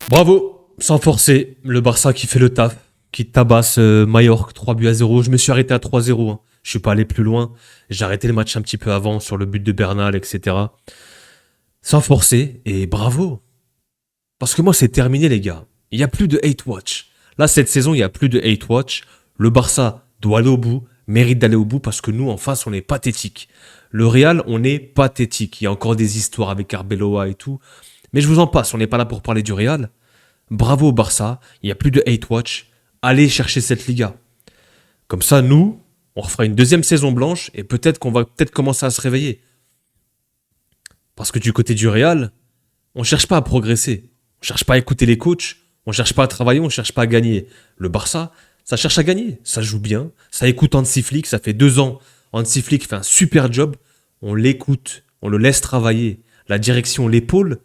Bravo, sans forcer, le Barça qui fait le taf, qui tabasse Mallorca 3-0. Je me suis arrêté à 3-0, hein. Je suis pas allé plus loin. J'ai arrêté le match un petit peu avant sur le but de Bernal, etc. Sans forcer, et bravo. Parce que moi, c'est terminé, les gars. Il n'y a plus de hate watch. Là, cette saison, il n'y a plus de hate watch. Le Barça doit aller au bout, mérite d'aller au bout, parce que nous, en face, on est pathétique. Le Real, on est pathétique. Il y a encore des histoires avec Arbeloa et tout. Mais je vous en passe, on n'est pas là pour parler du Real. Bravo au Barça, il n'y a plus de hate watch. Allez chercher cette Liga. Comme ça, nous, on refera une deuxième saison blanche et peut-être qu'on va peut-être commencer à se réveiller. Parce que du côté du Real, on ne cherche pas à progresser. On ne cherche pas à écouter les coachs. On ne cherche pas à travailler, on ne cherche pas à gagner. Le Barça, ça cherche à gagner. Ça joue bien. Ça écoute Hansi Flick. Ça fait 2 ans. Hansi Flick fait un super job. On l'écoute. On le laisse travailler. La direction l'épaule.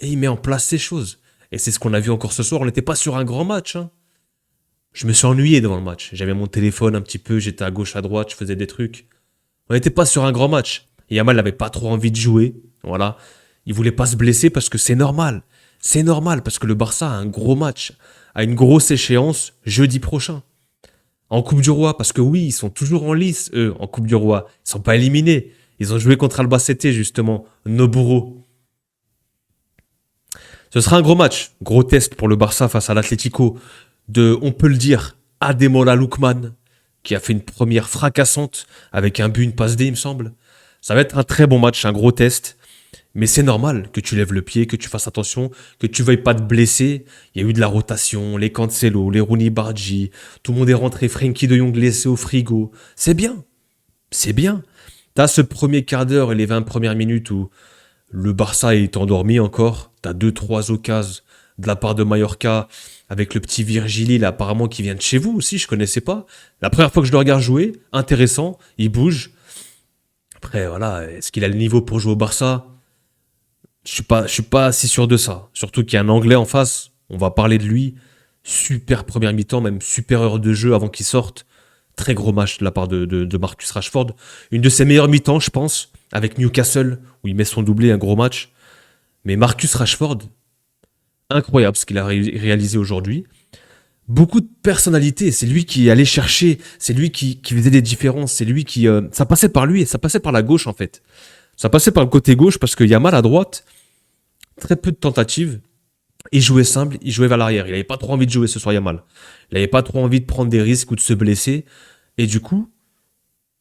Et il met en place ces choses. Et c'est ce qu'on a vu encore ce soir. On n'était pas sur un grand match, hein. Je me suis ennuyé devant le match. J'avais mon téléphone un petit peu. J'étais à gauche, à droite. Je faisais des trucs. On n'était pas sur un grand match. Et Yamal n'avait pas trop envie de jouer. Voilà. Il voulait pas se blesser parce que c'est normal. C'est normal parce que le Barça a un gros match, a une grosse échéance jeudi prochain. En Coupe du Roi, parce que oui, ils sont toujours en lice, eux, en Coupe du Roi. Ils sont pas éliminés. Ils ont joué contre Albacete, justement, Noburo. Ce sera un gros match, gros test pour le Barça face à l'Atlético de, on peut le dire, Ademola Lookman, qui a fait une première fracassante avec un but, une passe D, il me semble. Ça va être un très bon match, un gros test. Mais c'est normal que tu lèves le pied, que tu fasses attention, que tu veuilles pas te blesser. Il y a eu de la rotation, les Cancelo, les Rooney Bargi, tout le monde est rentré, Frenkie de Jong laissé au frigo. C'est bien, c'est bien. T'as ce premier quart d'heure et les 20 premières minutes où le Barça est endormi encore. T'as deux, trois occasions de la part de Mallorca avec le petit Virgili là, apparemment qui vient de chez vous aussi, je connaissais pas. La première fois que je le regarde jouer, intéressant, il bouge. Après voilà, est-ce qu'il a le niveau pour jouer au Barça? Je suis pas si sûr de ça. Surtout qu'il y a un Anglais en face. On va parler de lui. Super première mi-temps, même super heure de jeu avant qu'il sorte. Très gros match de la part de Marcus Rashford. Une de ses meilleures mi-temps, je pense, avec Newcastle, où il met son doublé, un gros match. Mais Marcus Rashford, incroyable ce qu'il a réalisé aujourd'hui. Beaucoup de personnalité, c'est lui qui allait chercher, c'est lui qui faisait des différences, c'est lui qui... ça passait par lui et ça passait par la gauche en fait. Ça passait par le côté gauche parce qu'il y a mal à droite, très peu de tentatives. Il jouait simple, il jouait vers l'arrière. Il n'avait pas trop envie de jouer ce soir, Yamal. Il n'avait pas trop envie de prendre des risques ou de se blesser. Et du coup,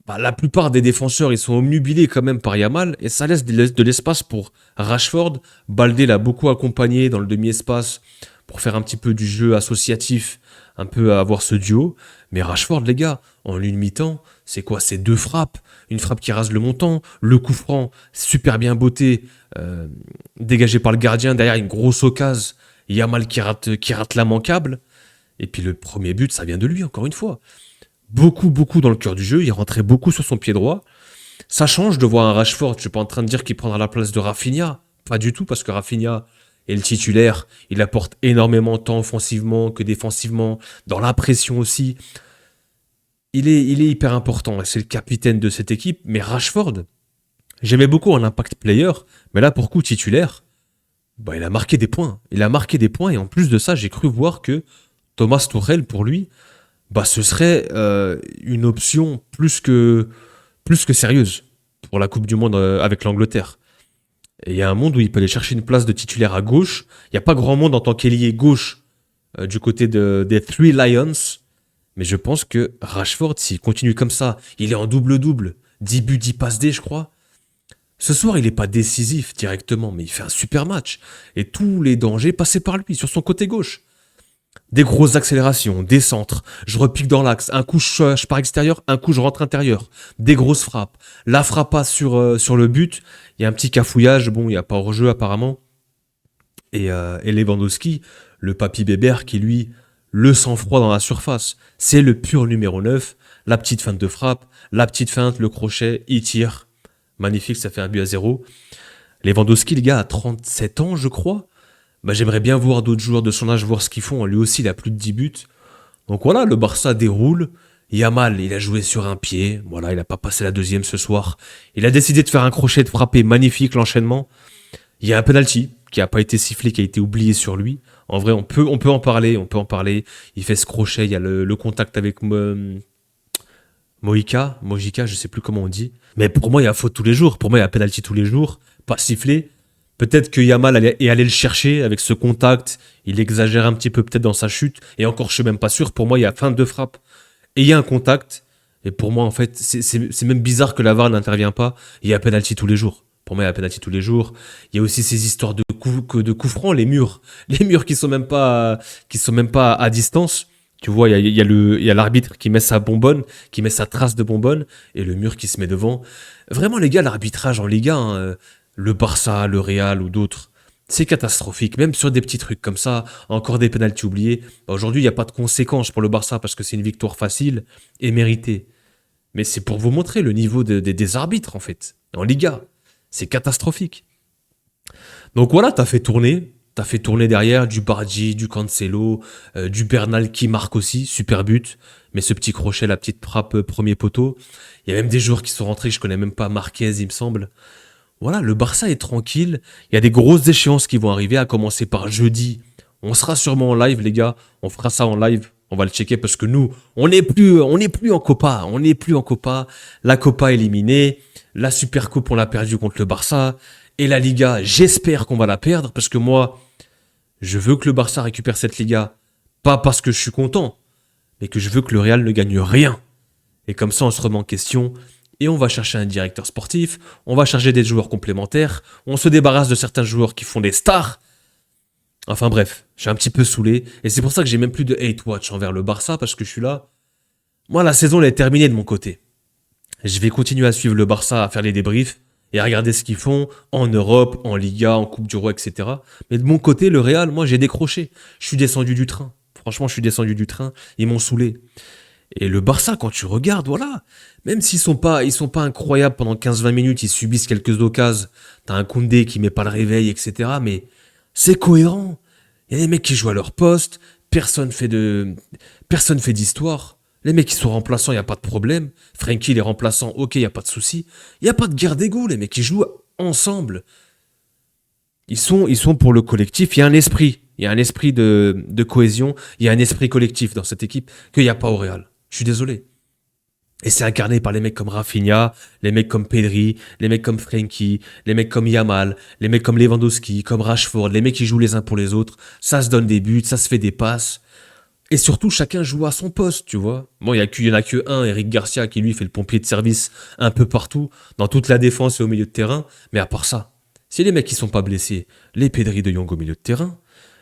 la plupart des défenseurs, ils sont omnubilés quand même par Yamal. Et ça laisse de l'espace pour Rashford. Baldé l'a beaucoup accompagné dans le demi-espace pour faire un petit peu du jeu associatif, un peu à avoir ce duo. Mais Rashford, les gars, en une mi-temps, c'est quoi? C'est deux frappes. Une frappe qui rase le montant, le coup franc, super bien botté, dégagé par le gardien. Derrière, une grosse occasion. Yamal qui rate l'immanquable. Et puis le premier but, ça vient de lui, encore une fois. Beaucoup, beaucoup dans le cœur du jeu. Il rentrait beaucoup sur son pied droit. Ça change de voir un Rashford. Je suis pas en train de dire qu'il prendra la place de Rafinha. Pas du tout, parce que Rafinha est le titulaire. Il apporte énormément tant offensivement que défensivement. Dans la pression aussi. Il est hyper important. Et c'est le capitaine de cette équipe. Mais Rashford, j'aimais beaucoup en impact player. Mais là, pour coup, titulaire, il a marqué des points. Il a marqué des points. Et en plus de ça, j'ai cru voir que Thomas Tuchel, pour lui, ce serait une option plus que sérieuse pour la Coupe du Monde avec l'Angleterre. Et il y a un monde où il peut aller chercher une place de titulaire à gauche. Il n'y a pas grand monde en tant qu'ailier gauche du côté des Three Lions. Mais je pense que Rashford, s'il continue comme ça, il est en double-double, 10 buts, 10 passes D, je crois. Ce soir, il n'est pas décisif directement, mais il fait un super match. Et tous les dangers passaient par lui, sur son côté gauche. Des grosses accélérations, des centres, je repique dans l'axe, un coup je pars extérieur, un coup je rentre intérieur, des grosses frappes, la frappa sur le but, il y a un petit cafouillage, bon il n'y a pas hors-jeu apparemment, et Lewandowski, le papy Bébert qui lui, le sang-froid dans la surface, c'est le pur numéro 9, la petite feinte de frappe, la petite feinte, le crochet, il tire, magnifique, ça fait 1-0. Lewandowski, le gars, a 37 ans je crois. J'aimerais bien voir d'autres joueurs de son âge, voir ce qu'ils font. Lui aussi, il a plus de 10 buts. Donc voilà, le Barça déroule. Yamal, il a joué sur un pied. Voilà, il n'a pas passé la deuxième ce soir. Il a décidé de faire un crochet de frapper magnifique, l'enchaînement. Il y a un penalty qui a pas été sifflé, qui a été oublié sur lui. En vrai, on peut en parler, on peut en parler. Il fait ce crochet, il y a le contact avec Mojica, je sais plus comment on dit. Mais pour moi, il y a faute tous les jours. Pour moi, il y a penalty tous les jours, pas sifflé. Peut-être que Yamal est allé le chercher avec ce contact. Il exagère un petit peu peut-être dans sa chute. Et encore, je suis même pas sûr. Pour moi, il y a fin de frappe et il y a un contact. Et pour moi, en fait, c'est même bizarre que la VAR n'intervient pas. Il y a penalty tous les jours. Pour moi, il y a penalty tous les jours. Il y a aussi ces histoires de coups francs, les murs. Les murs qui sont même pas à distance. Tu vois, il y a l'arbitre qui met sa bonbonne, qui met sa trace de bonbonne, et le mur qui se met devant. Vraiment, les gars, l'arbitrage en Liga, hein, le Barça, le Real ou d'autres, c'est catastrophique. Même sur des petits trucs comme ça, encore des pénaltys oubliés. Bah, aujourd'hui, il n'y a pas de conséquences pour le Barça parce que c'est une victoire facile et méritée. Mais c'est pour vous montrer le niveau des arbitres, en fait. En Liga, c'est catastrophique. Donc voilà, t'as fait tourner. T'as fait tourner derrière du Bardi, du Cancelo, du Bernal qui marque aussi, super but. Mais ce petit crochet, la petite frappe premier poteau. Il y a même des joueurs qui sont rentrés, je connais même pas Marquez, il me semble. Voilà, le Barça est tranquille. Il y a des grosses échéances qui vont arriver, à commencer par jeudi. On sera sûrement en live, les gars. On fera ça en live. On va le checker parce que nous, on n'est plus en Copa. On n'est plus en Copa. La Copa éliminée. La Super Coupe, on l'a perdue contre le Barça. Et la Liga, j'espère qu'on va la perdre parce que moi, je veux que le Barça récupère cette Liga. Pas parce que je suis content, mais que je veux que le Real ne gagne rien. Et comme ça, on se remet en question et on va chercher un directeur sportif, on va chercher des joueurs complémentaires, on se débarrasse de certains joueurs qui font des stars. Enfin bref, je suis un petit peu saoulé et c'est pour ça que j'ai même plus de hate watch envers le Barça parce que je suis là. Moi, la saison elle est terminée de mon côté. Je vais continuer à suivre le Barça, à faire les débriefs et à regarder ce qu'ils font en Europe, en Liga, en Coupe du Roi, etc. Mais de mon côté, le Real, moi, j'ai décroché. Je suis descendu du train. Franchement, je suis descendu du train. Ils m'ont saoulé. Et le Barça, quand tu regardes, voilà, même s'ils sont pas incroyables pendant 15-20 minutes, ils subissent quelques occasions. T'as un Koundé qui met pas le réveil, etc. Mais c'est cohérent. Il y a des mecs qui jouent à leur poste. Personne fait d'histoire. Les mecs qui sont remplaçants, il n'y a pas de problème. Frenkie, les remplaçants, ok, il n'y a pas de souci. Il n'y a pas de guerre d'ego, les mecs, ils jouent ensemble. Ils sont pour le collectif. Il y a un esprit. Il y a un esprit de cohésion. Il y a un esprit collectif dans cette équipe qu'il n'y a pas au Real. Je suis désolé. Et c'est incarné par les mecs comme Rafinha, les mecs comme Pedri, les mecs comme Frenkie, les mecs comme Yamal, les mecs comme Lewandowski, comme Rashford, les mecs qui jouent les uns pour les autres. Ça se donne des buts, ça se fait des passes. Et surtout, chacun joue à son poste, tu vois. Bon, il y en a que un, Eric Garcia, qui lui fait le pompier de service un peu partout, dans toute la défense et au milieu de terrain. Mais à part ça, si les mecs qui sont pas blessés, les Pedri de Jong au milieu de terrain,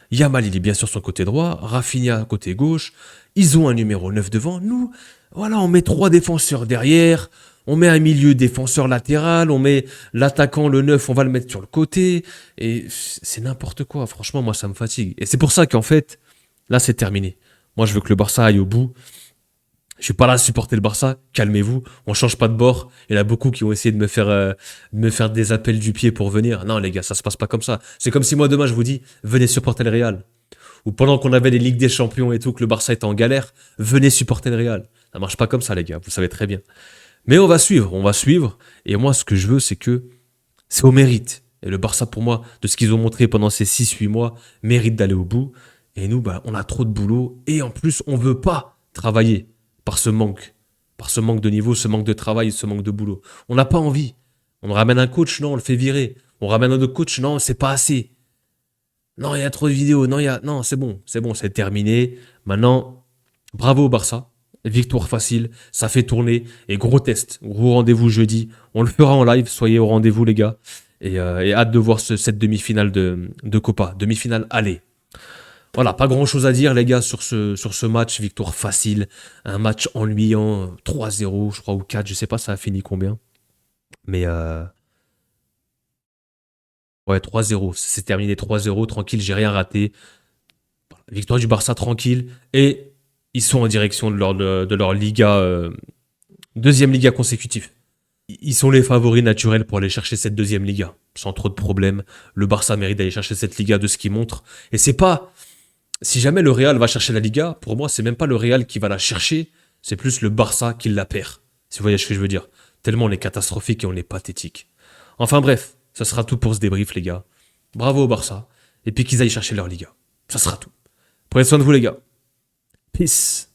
Yamal, il est bien sûr sur son côté droit, Rafinha côté gauche, ils ont un numéro 9 devant. Nous, voilà, on met trois défenseurs derrière, on met un milieu défenseur latéral, on met l'attaquant, le 9, on va le mettre sur le côté, et c'est n'importe quoi. Franchement, moi, ça me fatigue. Et c'est pour ça qu'en fait, là, c'est terminé. Moi, je veux que le Barça aille au bout. Je suis pas là à supporter le Barça. Calmez-vous. On change pas de bord. Il y en a beaucoup qui ont essayé de me faire des appels du pied pour venir. Non, les gars, ça se passe pas comme ça. C'est comme si moi, demain, je vous dis, venez supporter le Real. Ou pendant qu'on avait les Ligues des Champions et tout, que le Barça était en galère, venez supporter le Real. Ça marche pas comme ça, les gars. Vous savez très bien. Mais on va suivre. On va suivre. Et moi, ce que je veux, c'est que c'est au mérite. Et le Barça, pour moi, de ce qu'ils ont montré pendant ces 6-8 mois, mérite d'aller au bout. Et nous, bah, on a trop de boulot. Et en plus, on veut pas travailler par ce manque. Par ce manque de niveau, ce manque de travail et ce manque de boulot. On n'a pas envie. On ramène un coach, non, on le fait virer. On ramène un autre coach, non, c'est pas assez. Non, il y a trop de vidéos. Non, non, c'est bon, c'est terminé. Maintenant, bravo au Barça. Victoire facile, ça fait tourner. Et gros test, gros rendez-vous jeudi. On le fera en live, soyez au rendez-vous, les gars. Et hâte de voir cette demi-finale de Copa. Demi-finale, allez. Voilà, pas grand chose à dire, les gars, sur ce match. Victoire facile, un match ennuyant, 3-0, je crois, ou 4, je sais pas, ça a fini combien. Mais ouais, 3-0, c'est terminé 3-0, tranquille, j'ai rien raté. Victoire du Barça, tranquille. Et ils sont en direction de leur Liga, deuxième Liga consécutive. Ils sont les favoris naturels pour aller chercher cette deuxième Liga, sans trop de problèmes. Le Barça mérite d'aller chercher cette Liga de ce qu'il montre. Et c'est pas... Si jamais le Real va chercher la Liga, pour moi, c'est même pas le Real qui va la chercher, c'est plus le Barça qui la perd. Si vous voyez ce que je veux dire. Tellement on est catastrophique et on est pathétique. Enfin bref, ça sera tout pour ce débrief, les gars. Bravo au Barça. Et puis qu'ils aillent chercher leur Liga. Ça sera tout. Prenez soin de vous les gars. Peace.